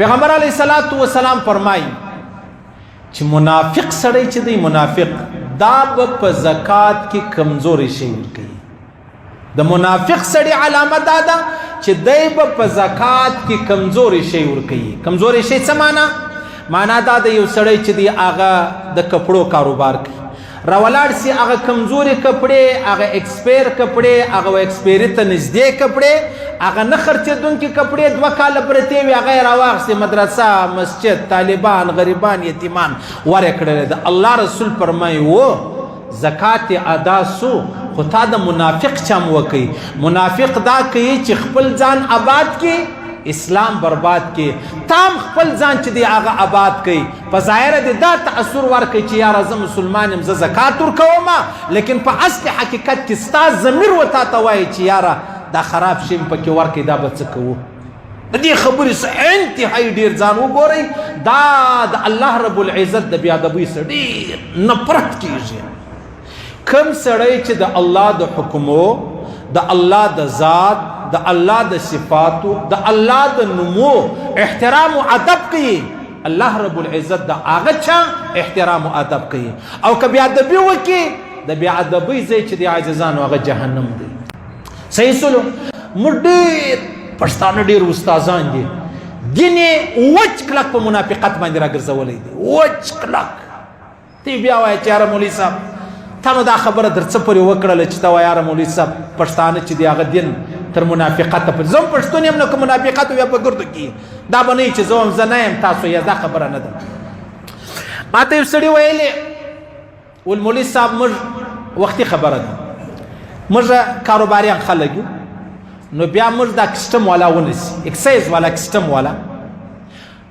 پیغمبر علیه الصلاۃ والسلام فرمایي چې منافق سړی چې دی منافق دا په زکات کې کمزوري شي ورکوي د منافق سړی علامه دا ده چې دی په زکات کې کمزوري شي ورکوي کمزوري شي څه معنا دا د یو سړی چې دی هغه د کپړو کاروبار کوي راولاړ سي هغه کمزوري کپړې هغه ایکسپایر کپړې هغه ایکسپایري ته نږدې کپړې هغه نه خرڅېدونکي کپړې 2 کاله پرتې وي هغه یې راواخیستې مدرسه مسجد طالبان غریبان یتیمان ورې کړلی د الله رسول فرمایي و زکات ادا سو خو تا د منافق چم وکړي منافق دا کوي چې خپل ځان آباد کړي اسلام برباد کې تام خپل ځان چې دی هغه آباد کوي په ظاهر دی دا تاثر ورکوي چې یاره زه مسلمان یم زه زکات ورکوم لیکن په اصل حقیقت کې ستا ضمیر ورته ته وایي چې یاره دا خراب شی پکې ورکوي دا به څه کوو د دې خبرې څه انتهایي ډېر ځان وګورئ دا د الله رب العزت د بېادبۍ څخه ډېر نفرت کېږي کوم سړی چې د الله د حکمو د الله د ذات د الله د صفاتو د الله د نمو احترام و ادب کوي الله رب العزت د هغه چا احترام و ادب کوي او که بېادبي وکړي د بېادبۍ ځای چې د عاجزانو هغه جهنم دی صحیح سلو موږ ډېر پښتانه ډېر استادان دي دین یې وچ کلک په منافقت باندې راګرځولی دی وچ کلک تی بیا وایه چې یاره مولوي صاحب تا نو دا خبره در څه پورې وکړله چې ته وایه یاره مولوي صاحب پښتانه چې دی هغه دین تر منافقته پورې زه هم پښتون یم نو که منافقت بیا په ګردو کې دا به نه وي چې زه هم زه نه یم تاسو یا دا خبره نه ده ما ته یو سړي ویلې ول مولوي صاحب موږ وختي خبره ده موږ کاروباریان خلک یو نو بیا موږ دا کسټم والا ونیسي اکسایز والا کسټم والا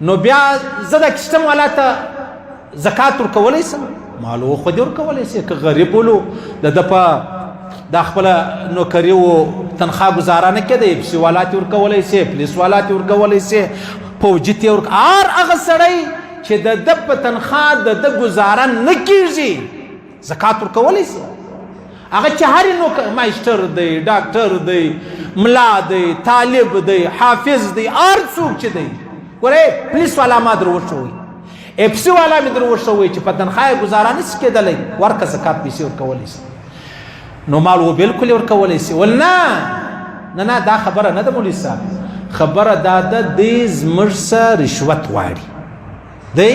نو بیا زه دا کسټم والا ته زکات ورکولی سم مالو خو دې ورکولی سي که غریب ولو د ده په دا خپله نوکري و تنخوا ګزاره نه کېده اپسي والا ته ورکولی سي پولیس والا ته ورکولی سي فوجي ته هر هغه سړی چې د ده په تنخوا د ده ګزاره نه کېږي زکات ورکولی سي هغه چې هر نو مایسټر دی ډاکټر دی ملا دی طالب دی حافظ دی هر څوک چې دی ګورئ پولیس والا ما در وښوئ اپسي والا مې در وښوئ چې په تنخوا یې ګزاره نشي کېدلی ورکه زکات پیسې ورکولی سي نو مال و بالکل ورکولی سي ول نه دا خبره نه ده مولوي صاحب خبره دا ده دی زموږ څه رشوت غواړي دی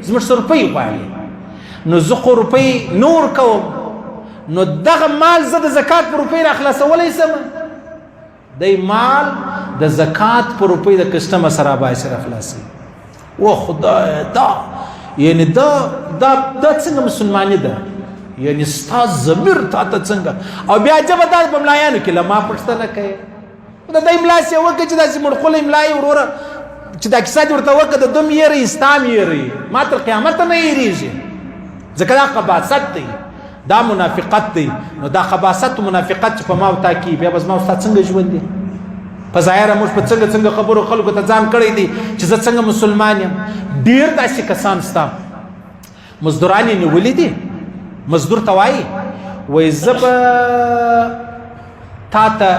زموږ څه روپۍ غواړي نو زه خو روپۍ نه ورکوم نو دغه مال زه د زکات په روپۍ را خلاصولی سم دی مال د زکات په روپۍ د کسټمه سره باید را خلاصوي و خدای دا یعنی دا څنګه مسلماني ده یعنی ستا ضمیر تا ته څنګه او بیا جبه دا په ملایانو کې له ما پوښتنه کوي د دی ملا سې وکړه چې داسې مړخولی ملا یې وروره چې دا کیسه دې ورته وکړه د دوم یېرئ ستا م یېرئ ما تر قیامته نه یېرېږي ځکه دا خباثت دی دا منافقت دی نو دا خباثت و منافقت چې په ما او تا کې بیا به زما او ستا څنګه ژوند دی په ظاهره موږ په څنګه خبرو خلکو ته ځان کړی دی چې زه څنګه مسلمان یم ډېر داسې کسان ستا مزدوران یې نیولي دي مزدور ته وایي وایي زه به تا ته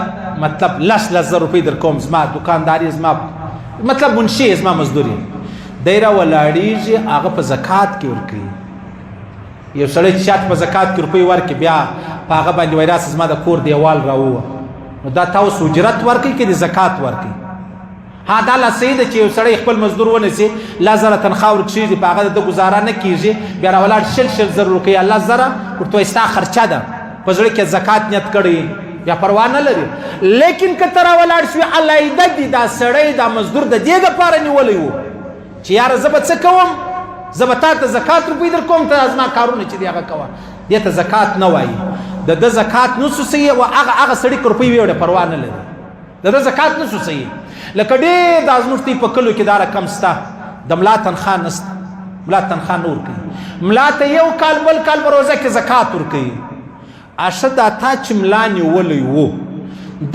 مطلب 10,000 روپۍ در کوم زما دکانداري زما مطلب منشي زما مزدوري دی را ولاړېږي هغه په زکات کې ورکوي یو سړی چې شاته په زکات کې روپۍ ورکړي بیا په هغه باندې وایي راسه زما د کور دیوال راووه نو دا تاسو اجرت ورکوي که د زکات ورکوي ها دا لا صحیح ده چې یو سړی خپل مزدور ونیسي 10,000 تنخوا ورکړي په هغه د ګزاره نه کېږي بیا راولاړ 10,000 روپۍ یا 10,000 ورته وایي ستا خرچه ده په زړه کې زکات نیت کړی یا پروا نه لري لیکن که ته راولاړ شوې علیحده دي دا سړی دا مزدور د دې دپاره نیولی و چې یاره زه به څه کوم زه به تا ته زکات روپۍ در کوم ته زما کارونه چې دی هغه کوه دې ته زکات نه وایي د ده زکات نسو صحیح و هغه سړي که روپۍ ویوړې پروا نه لري د ده زکات نسو صحیح لکه ډېر دا زموږ تی په کلو کې دا رقم سته د ملا تنخوا نسته ملا تنخوا نه ورکوي ملا ته یو کال بل کال په روزه کې زکات ورکوي اشه دا تا چې ملا نیولی و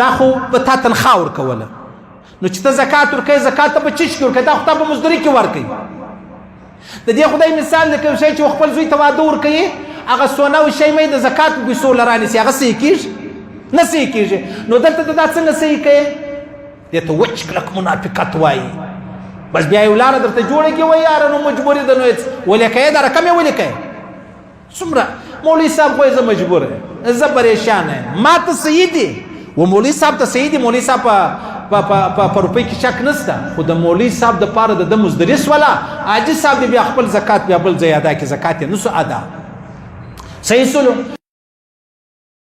دا خو به تا تنخوا ورکوله نو چې ته زکات ورکوي زکات ته په چیش کې ورکوي دا خو تا په مزدوري کې ورکوي د دې خدای مثال دی که شی چې خپل زوی ته واده ورکوي هغه سونه او شی مې د زکات په پیسو له رانیسي هغه صحیح کېږي نه صحیح کېږي نو دلته دا څنګه صحیح کوي دې ته وچ کلک منافقت وایي بس بیا یو لاره درته جوړه کې وای یاره نو مجبورې ده نو ولې کوې دا رقم یې ولې کوې څومره مولوي صاحب خو زه مجبور یم زه پریشان یم ما ته صحیح دي و مولوي صاحب ته صحیح دي مولوي صاحب په روپۍ کې شک نشته خو د مولوي صاحب دپاره د مزدرس والا حاجي صاحب دی بیا خپل زکات بیا بل ځای ادا کړي زکات یې نسو ادا صحیح سلو